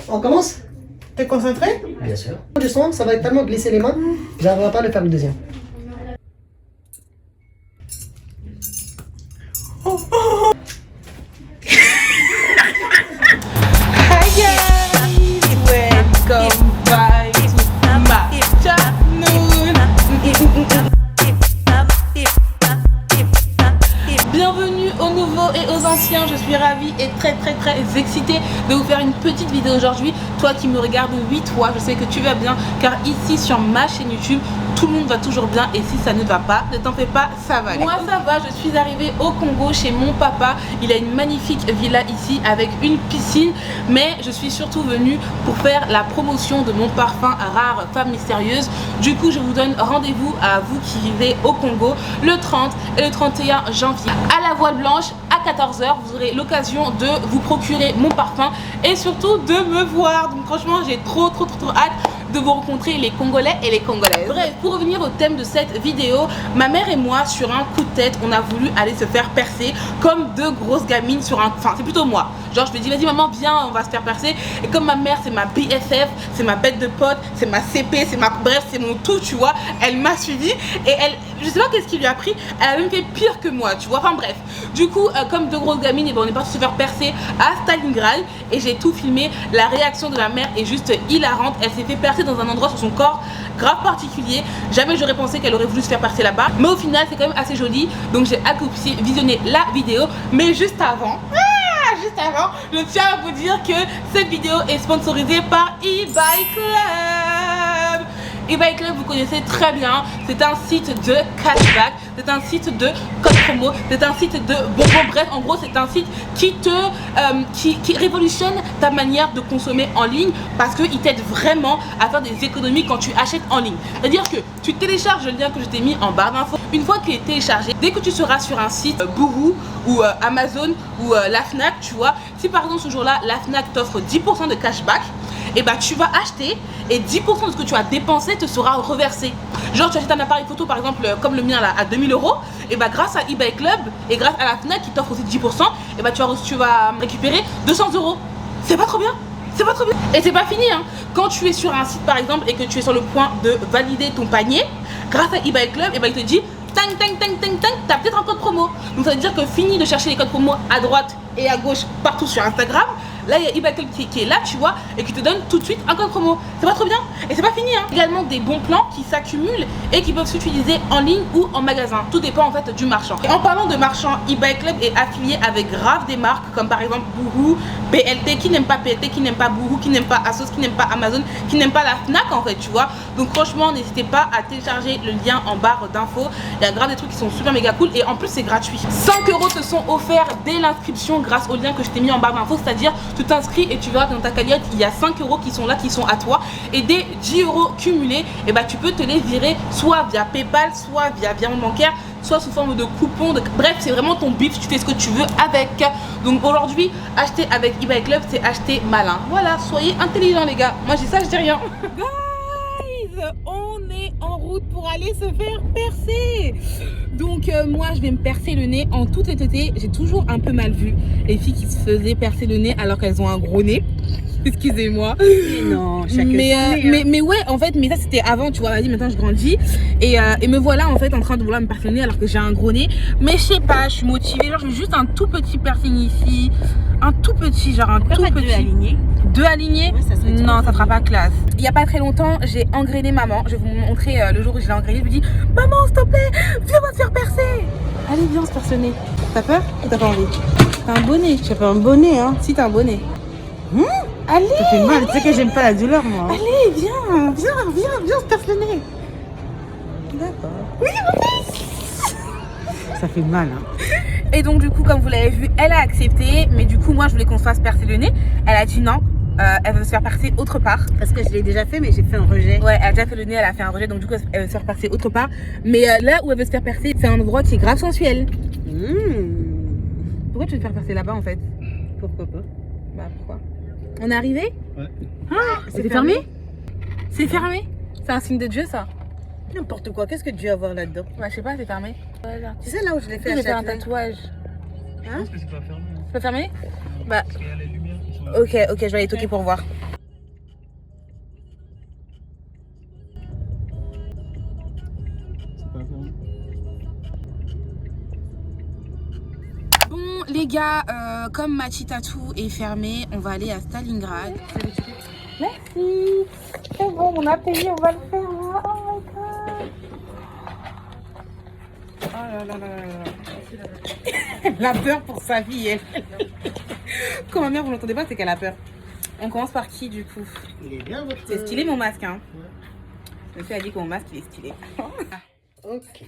On commence? T'es concentré? Bien sûr. Du son, ça va tellement glisser les mains, j'arriverai pas à le faire le deuxième. Welcome back to my channel. Bienvenue aux nouveaux et aux anciens, je suis ravie et très excitée de vous faire une petite vidéo aujourd'hui. Toi qui me regardes, oui toi, je sais que tu vas bien car ici sur ma chaîne YouTube, tout le monde va toujours bien et si ça ne va pas, ne t'en fais pas, ça va aller. Moi ça va, je suis arrivée au Congo chez mon papa, il a une magnifique villa ici avec une piscine, mais je suis surtout venue pour faire la promotion de mon parfum Rare Femme Mystérieuse. Du coup je vous donne rendez-vous à vous qui vivez au Congo le 30 et le 31 janvier à la Voile Blanche à 14 h. Vous aurez l'occasion de vous procurer mon parfum et surtout de me voir. Donc franchement j'ai trop hâte de vous rencontrer les Congolais et les Congolaises. Bref, pour revenir au thème de cette vidéo, ma mère et moi sur un coup de tête on a voulu aller se faire percer comme deux grosses gamines sur un... Enfin c'est plutôt moi, genre je lui ai dit vas-y maman viens on va se faire percer, et comme ma mère c'est ma BFF, c'est ma bête de pote, c'est ma CP, c'est ma... Bref c'est mon tout tu vois, elle m'a suivi et elle... Je sais pas qu'est-ce qui lui a pris, elle a même fait pire que moi tu vois, enfin bref. Du coup comme deux grosses gamines, et ben, on est parti se faire percer à Stalingrad et j'ai tout filmé. La réaction de ma mère est juste hilarante, elle s'est fait percer dans un endroit sur son corps grave particulier. Jamais j'aurais pensé qu'elle aurait voulu se faire percer là-bas, mais au final c'est quand même assez joli. Donc j'ai hâte que vous puissiez visionner la vidéo. Mais juste avant, je tiens à vous dire que cette vidéo est sponsorisée par eBay Club. eBay Club, vous connaissez très bien, c'est un site de cashback, c'est un site de code promo, c'est un site de bonbons, bref, en gros c'est un site qui te qui révolutionne ta manière de consommer en ligne parce qu'il t'aide vraiment à faire des économies quand tu achètes en ligne. C'est-à-dire que tu télécharges le lien que je t'ai mis en barre d'infos. Une fois qu'il est téléchargé, dès que tu seras sur un site Boohoo ou Amazon ou la Fnac, tu vois, si par exemple ce jour-là la Fnac t'offre 10% de cashback, et bah tu vas acheter et 10% de ce que tu as dépensé te sera reversé. Genre tu achètes un appareil photo par exemple comme le mien là à 2000 €, et bah grâce à eBay Club et grâce à la Fnac qui t'offre aussi 10%, et bah tu vas récupérer 200 €. C'est pas trop bien? C'est pas trop bien. Et c'est pas fini hein. Quand tu es sur un site par exemple et que tu es sur le point de valider ton panier, grâce à eBay Club, et bah il te dit tang, t'as peut-être un code promo. Donc ça veut dire que fini de chercher les codes promo à droite et à gauche partout sur Instagram. Là il y a eBay Club qui est là tu vois et qui te donne tout de suite un code promo. C'est pas trop bien? Et c'est pas fini hein. Également des bons plans qui s'accumulent et qui peuvent s'utiliser en ligne ou en magasin. Tout dépend en fait du marchand. Et en parlant de marchand, eBay Club est affilié avec grave des marques comme par exemple Boohoo, PLT, qui n'aime pas PLT, qui n'aime pas Boohoo, qui n'aime pas Asos, qui n'aime pas Amazon, qui n'aime pas la Fnac en fait tu vois. Donc franchement n'hésitez pas à télécharger le lien en barre d'infos. Il y a grave des trucs qui sont super méga cool et en plus c'est gratuit. 5 € te sont offerts dès l'inscription grâce au lien que je t'ai mis en barre d'infos, c'est-à-dire tu t'inscris et tu verras que dans ta cagnotte il y a 5 € qui sont là, qui sont à toi, et dès 10 € cumulés, et bah tu peux te les virer soit via PayPal, soit via virement bancaire, soit sous forme de coupon. Bref, c'est vraiment ton bif, tu fais ce que tu veux avec. Donc aujourd'hui, acheter avec eBay Club, c'est acheter malin. Voilà, soyez intelligents les gars. Moi j'ai ça, je dis rien. Guys, on est en route pour aller se faire percer. Donc moi je vais me percer le nez en toute honnêteté. J'ai toujours un peu mal vu les filles qui se faisaient percer le nez alors qu'elles ont un gros nez. Excusez-moi. Non, mais ouais en fait, mais ça c'était avant tu vois, vas-y maintenant je grandis et me voilà en fait en train de vouloir me percer le nez alors que j'ai un gros nez. Mais je sais pas, je suis motivée, genre j'ai juste un tout petit piercing ici, un tout petit, genre un tout petit. Deux alignés? Ouais, non, ça fera pas classe. Il y a pas très longtemps, j'ai engrainé maman. Je vais vous montrer le jour où je l'ai engrainé. Je lui dis maman s'il te plaît, viens me faire percer. Allez viens, on se perce le nez. T'as peur ou t'as pas envie? T'as un bonnet. J'ai pas un bonnet hein. Si t'as un bonnet. Allez. Ça fait mal, tu sais que j'aime pas la douleur moi. Allez viens, on se perce le nez. D'accord. Oui mon Ça fait mal hein. Et donc du coup comme vous l'avez vu, elle a accepté. Mais du coup moi je voulais qu'on se fasse percer le nez. Elle a dit non. Elle veut se faire percer autre part. Parce que je l'ai déjà fait mais j'ai fait un rejet. Ouais, elle a déjà fait le nez, elle a fait un rejet. Donc du coup elle veut se faire percer autre part. Mais là où elle veut se faire percer, c'est un endroit qui est grave sensuel. Pourquoi tu veux te faire percer là-bas en fait? Pourquoi pas? Bah pourquoi? On est arrivé? Ouais. Ah, c'était fermé? C'est fermé? C'est un signe de Dieu ça? N'importe quoi, qu'est-ce que Dieu a à voir là-dedans? Ouais, je sais pas, c'est fermé. Voilà. Tu sais là où je l'ai fait J'ai à fait un Châtelet? tatouage. Hein? Je pense que c'est pas fermé. C'est pas fermé? Bah Parce qu'il y a les lumières qui sont là. ok, je vais aller toquer pour voir. les gars, comme Machi Tattoo est fermé, on va aller à Stalingrad. Merci. C'est bon, on a payé, on va le faire là. Oh my god. Oh là là là là. Elle a peur pour sa vie, elle. Quand ma mère, vous l'entendez pas, c'est qu'elle a peur. On commence par qui du coup? Il est bien votre... C'est stylé mon masque, hein. Ouais. Monsieur a dit que mon masque il est stylé. Ok.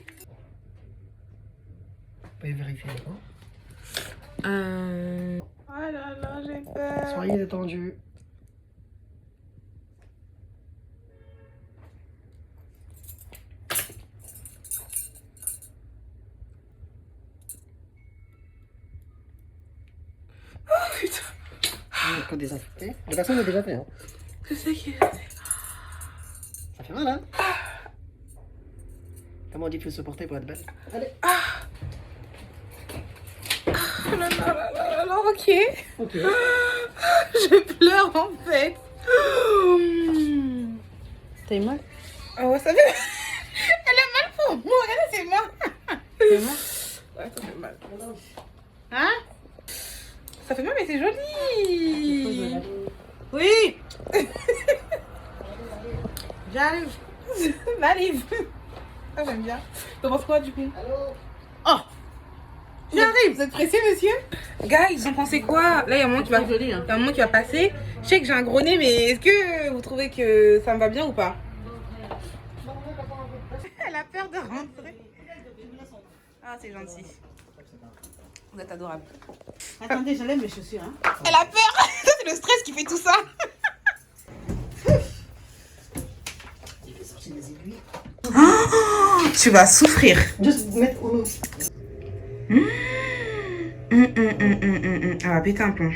Vous pouvez vérifier les dents. Oh là là, j'ai peur. Soyez détendus. Oh putain. Il faut désinfecter. De toute façon, on l'a déjà fait. Hein. Je sais qu'il Ça fait mal, hein? Comment on dit qu'il faut se porter pour être belle? Allez. Oh là là là là là, ok. Ok. Je pleure en fait. T'as eu mal? Oh ouais, ça fait... Elle a mal pour moi, regardez, c'est moi. T'as mal? Ouais, ça fait mal. Hein? Ça fait mal, mais c'est joli. Oui. J'arrive. J'arrive. Ah, j'aime bien. T'en penses quoi du coup? Allô? Oh! J'arrive! Vous êtes pressé, monsieur? Gars, ils ont pensé quoi? Là, il y a un moment qui va... Joli, hein. Il y a un moment qui va passer. Je sais que j'ai un gros nez, mais est-ce que vous trouvez que ça me va bien ou pas? Elle a peur de rentrer. Ah, c'est gentil. Vous êtes adorable. Attendez, j'enlève mes chaussures. Hein. Elle a peur! Ça, c'est le stress qui fait tout ça. Il fait sortir des aiguilles. Oh, tu vas souffrir. Juste mettre au... Elle va péter un plomb.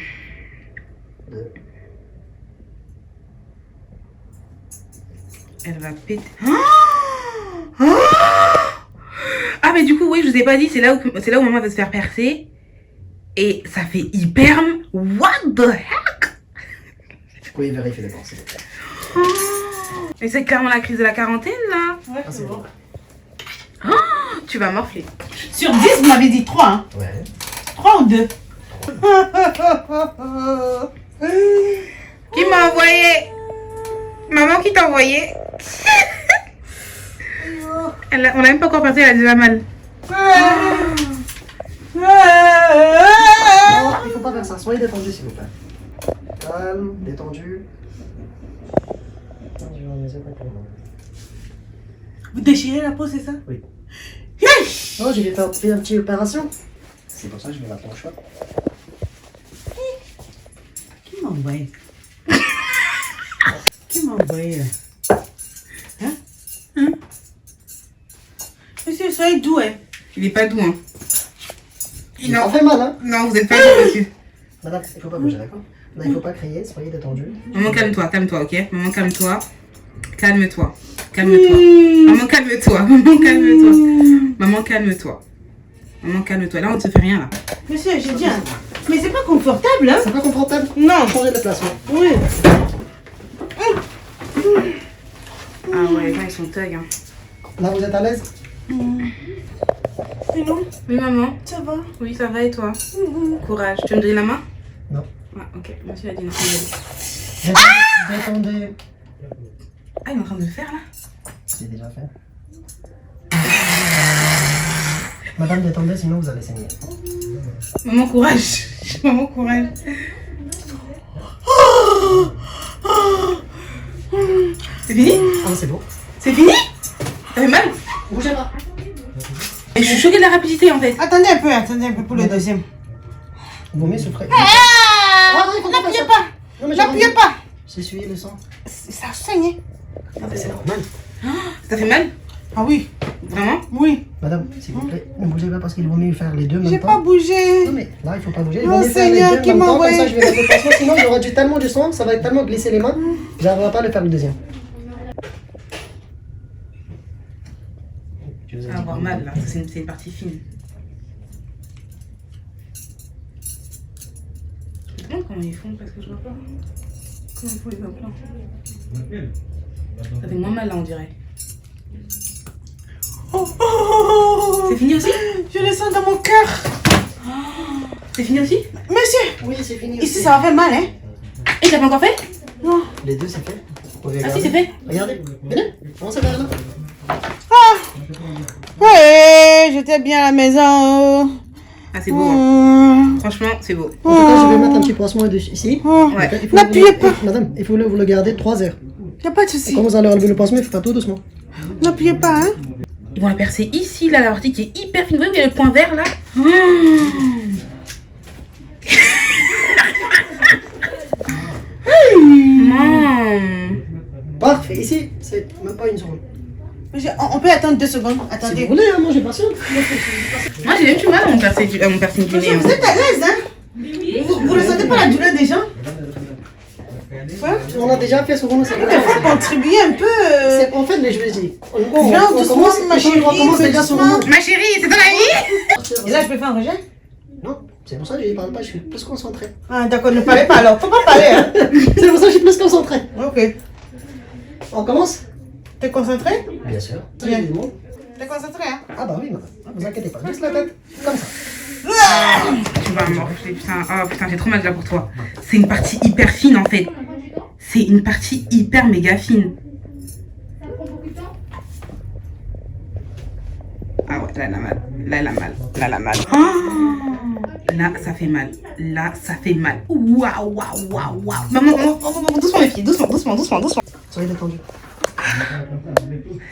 Elle va péter. Ah mais du coup oui, je vous ai pas dit, c'est là où maman va se faire percer. Et ça fait hyper... What the heck? Vous pouvez vérifier les dents, s'il vous plaît. Mais c'est clairement la crise de la quarantaine là. Ouais, Ah, c'est bon. Tu vas morfler. Sur 10, vous m'avez dit 3. Hein. Ouais. 3 ou 2? Qui m'a envoyé? Maman qui t'a envoyé? On a même pas encore parti, elle a déjà mal. Non, il faut pas faire ça. Soyez détendus, s'il vous plaît. Calme, détendu. Je vais remettre ça pour le moment. Vous déchirez la peau, c'est ça? Oui. Oh, j'ai fait une petite opération. C'est pour ça que je vais mettre mon choix. Qui m'a envoyé? Qui m'a envoyé là? Hein? Hein? Monsieur, soyez doux, hein? Il est pas doux, hein. Ça fait mal, hein? Non, vous êtes pas doux, monsieur. Madame, il faut pas bouger, d'accord? Non, il faut pas crier, soyez détendu. Maman, calme-toi, ok? Maman, calme-toi. Calme-toi. Calme-toi. Maman, calme-toi. Maman, calme-toi. Maman, calme-toi. Maman, calme-toi. Là, on ne te fait rien, là. Monsieur, j'ai dit, hein. Mais c'est pas confortable, hein? C'est pas confortable? Non. Changez de placement. Oui. Ah ouais, là, ils sont thugs, hein. Là, vous êtes à l'aise? Et non, Oui, maman. ça va. Oui, ça va et toi? Courage. Tu veux me donner la main? Non. Ah, ok. Monsieur a dit non. Détendez. Ah, il est en train de le faire, là? C'est déjà fait. Madame, détendez, sinon vous allez saigner. Maman, courage. Maman, courage. C'est fini? Ah, c'est bon. C'est fini? Ça fait mal? Bougez pas. Et je suis choquée de la rapidité, en fait. Attendez un peu pour le deuxième. Vaut mieux souffrir. Ah, n'appuyez pas. Non, mais N'appuyez pas. J'ai essuyé le sang. Ça saigne. Ah, mais c'est normal. Ça fait mal? Ah oui, Vraiment? oui. Madame, s'il vous plaît, ne bougez pas parce qu'il vaut mieux faire les deux en J'ai même pas temps. bougé. Non, mais là, il faut pas bouger. Il Mon vaut mieux faire les Seigneur, deux en qui même m'a temps. Comme ça, envoyé. je vais mettre le pansement. Sinon, il y aura tellement de sang, ça va être tellement glisser les mains. J'arriverai pas à le faire le deuxième. Je vous ai Ça va dit avoir comment- mal, là. C'est une partie fine. Je me demande comment ils font, parce que je vois pas. Comment ils font les implants? Ça fait moins mal, là, on dirait. Oh, oh, oh, oh. C'est fini aussi? Je le sens dans mon cœur. C'est fini aussi? Monsieur, Oui, c'est fini. ici aussi. ça va faire mal, hein? Et t'as pas encore fait? Non. Les deux, c'est fait. Vous pouvez Ah si, regarder. c'est fait. Regardez. Venez. Commencez vers là. Ouais, j'étais bien à la maison. Ah, c'est beau. Hein. Franchement, c'est beau. En tout cas, je vais mettre un petit pansement ici. Ouais. D'accord, il faut N'appuyez vous- pas. Madame, il faut vous le garder 3 heures. Y'a pas de Et souci. quand vous allez enlever le pansement, il faut faire tout doucement. N'appuyez pas, hein? Ils vont la percer ici, là, la partie qui est hyper fine. Vous voyez, il y a le point vert là. Parfait. Ici, c'est même pas une seconde. On peut attendre 2 secondes. Si vous Attendez. voulez, hein, moi j'ai patiente. Moi, j'ai même du mal à mon piercing du Monsieur, nez. vous êtes à l'aise, hein? Vous ne sentez pas la douleur des gens? On a déjà fait ce qu'on a fait. Il faut contribuer un peu. C'est en fait, mais je vais dire. Viens doucement, ma chérie, On commence déjà sur le doucement. nom. Ma chérie, c'est ton ami? Et là, je peux faire un rejet? Non, c'est pour ça que je ne parle pas, je suis plus concentré. Ah, d'accord, ne parlez pas alors. Faut pas parler, hein? C'est pour ça que je suis plus concentré. Ok. On commence? T'es concentré? Bien sûr. Bien. Évidemment. T'es concentré, hein? Ah bah oui, madame. Ne vous inquiétez pas. Juste la tête. Comme ça. Tu vas morfler, putain. Oh putain, j'ai trop mal là pour toi. C'est une partie hyper fine en fait. C'est une partie hyper méga fine. Ah ouais, là elle a mal. Là elle a mal. Là elle a mal. Oh, là ça fait mal. Là ça fait mal. Waouh, waouh, waouh, waouh. Maman, doucement les filles, doucement, doucement, doucement, doucement. Soyez détendu.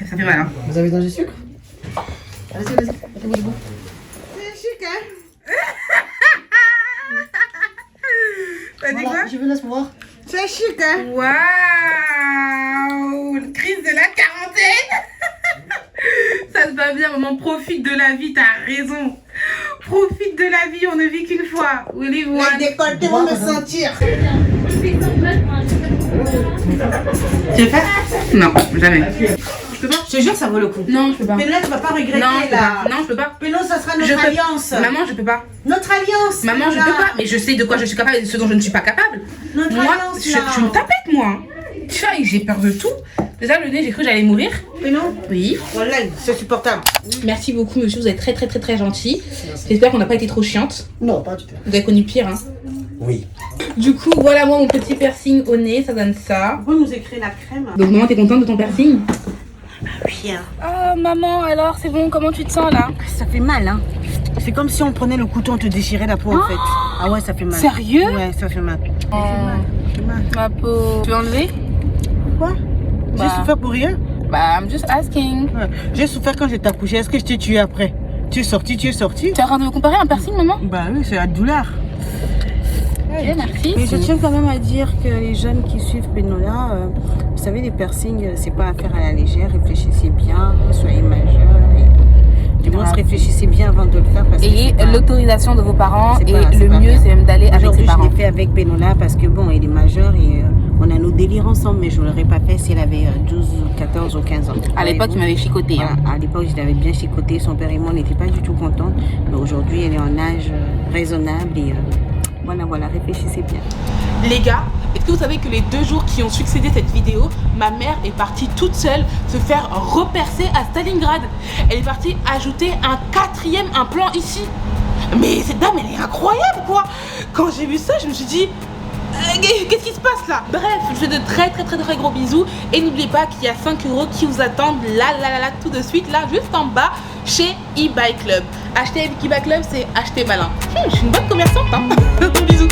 Ça fait mal hein. Vous avez dans du sucre? Allez-y, allez-y. Mettez-vous debout. C'est chic, hein? T'as dit Voilà, quoi? je vous laisse voir. C'est chic, hein? Waouh, crise de la quarantaine. Ça se va bien, maman, profite de la vie, t'as raison. Profite de la vie, on ne vit qu'une fois. Willy Les One. décolletés vont me sentir. Tu veux faire? Non, jamais. Je peux pas? Je te jure, ça vaut le coup. Non, je peux pas. Mais là, tu vas pas regretter, Non, je peux là. pas. Non, je peux pas. Mais non, ça sera notre Je peux- alliance. Maman, je peux pas. Notre alliance. Maman, je là. peux pas. Mais je sais de quoi je suis capable et de ce dont je ne suis pas capable. Notre Moi, alliance, je là. me tapette, moi. Tu vois, j'ai peur de tout. Déjà, le nez, j'ai cru que j'allais mourir. Mais non. Oui. Voilà, c'est supportable. Merci beaucoup, monsieur. Vous êtes très, très, très, très gentil. J'espère qu'on n'a pas été trop chiante. Non, pas du tout. Vous avez connu pire, hein. Oui. Du coup, voilà moi mon petit piercing au nez, ça donne ça. Vous nous écrivez la crème. Donc maman, t'es contente de ton piercing? Oui, hein. Oh maman, alors c'est bon, comment tu te sens là? Ça fait mal, hein. C'est comme si on prenait le couteau, on te déchirait la peau, en fait. Ah ouais, ça fait mal. Sérieux? Ouais, ça fait mal. Ça fait mal. Ma peau. Tu veux enlever? Quoi? J'ai Bah. souffert pour rien? Bah, I'm just asking. Ouais. J'ai souffert quand j'étais accouchée. Est-ce que je t'ai tué après? Tu es sorti, tu es sorti? Tu es en train de me comparer à un piercing, maman? Bah oui, c'est la douleur. Ok, merci. Mais je tiens quand même à dire que les jeunes qui suivent Penola, vous savez, les piercings, c'est pas à faire à la légère. Réfléchissez bien, soyez majeurs. Et... Du moins, réfléchissez bien avant de le faire. Parce que Ayez c'est pas- l'autorisation de vos parents c'est et pas- c'est le pas mieux, bien. c'est même d'aller avec ses Aujourd'hui, je parents. l'ai fait avec Penola parce que bon, il est majeur et on a nos délires ensemble, mais je ne l'aurais pas fait s'il avait 12, 14 ou 15 ans. À l'époque, il m'avait chicoté. Voilà, Hein. à l'époque, je l'avais bien chicoté. Son père et moi, on n'était pas du tout contents. Mais aujourd'hui, elle est en âge raisonnable et voilà, réfléchissez bien. Les gars, est-ce que vous savez que les 2 jours qui ont succédé cette vidéo, ma mère est partie toute seule se faire repercer à Stalingrad. Elle est partie ajouter un 4e implant ici. Mais cette dame, elle est incroyable quoi. Quand j'ai vu ça, je me suis dit, qu'est-ce qui se passe là? Bref, je vous fais de très très très très gros bisous. Et n'oubliez pas qu'il y a 5 € qui vous attendent là tout de suite, là juste en bas chez eBay Club. Acheter avec eBay Club, c'est acheter malin. Je suis une bonne commerçante hein. Bisous.